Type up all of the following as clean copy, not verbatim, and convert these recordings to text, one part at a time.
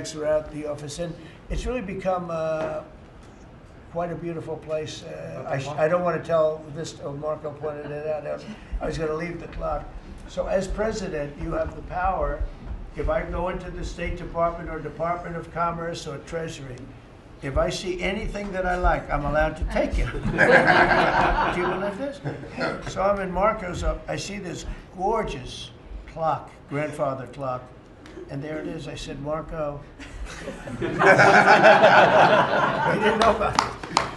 throughout the office, and it's really become quite a beautiful place. I don't want to tell this. Oh, Marco pointed it out. I was going to leave the clock. So as president, you have the power. If I go into the State Department or Department of Commerce or Treasury, if I see anything that I like, I'm allowed to take it. Do you believe this? So I'm in Marco's. I see this gorgeous clock, grandfather clock. And there it is. I said, Marco. He didn't know about it.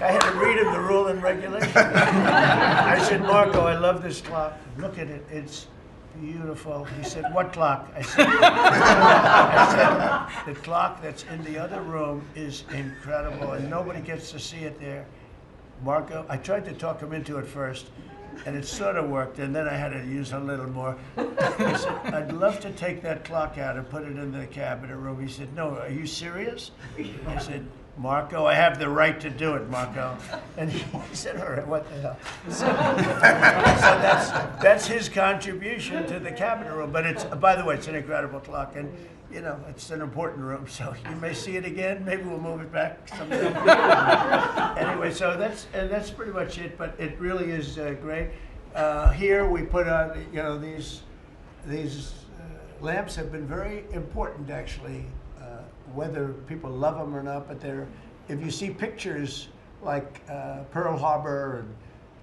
I had to read him the rule and regulation. I said, Marco, I love this clock. Look at it. It's beautiful. He said, what clock? I said, the clock that's in the other room is incredible, and nobody gets to see it there. Marco, I tried to talk him into it first, and it sort of worked, and then I had to use a little more. I said, I'd love to take that clock out and put it in the cabinet room. He said, no, are you serious? I said, Marco, I have the right to do it, Marco. And he said, all right, what the hell? So that's his contribution to the cabinet room. But it's, by the way, it's an incredible clock. And, you know, it's an important room. So you may see it again. Maybe we'll move it back someday. Anyway, so that's pretty much it. But it really is great. Here we put on, you know, these lamps have been very important, actually. Whether people love them or not, but if you see pictures like Pearl Harbor and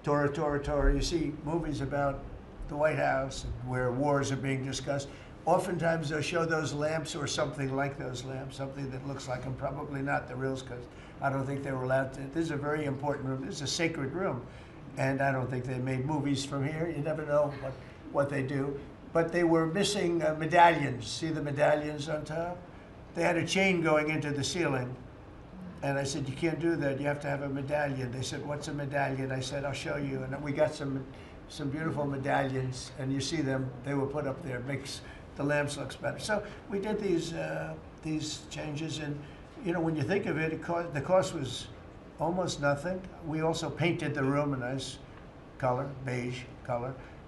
Tora Tora Tora, you see movies about the White House where wars are being discussed. Oftentimes they'll show those lamps or something like those lamps, something that looks like them, probably not the reals, because I don't think they were allowed to. This is a very important room. This is a sacred room, and I don't think they made movies from here. You never know what they do. But they were missing medallions. See the medallions on top? They had a chain going into the ceiling. And I said, you can't do that. You have to have a medallion. They said, what's a medallion? I said, I'll show you. And we got some beautiful medallions. And you see them. They were put up there. It makes the lamps look better. So we did these changes. And, you know, when you think of it, the cost was almost nothing. We also painted the room a nice color, beige color.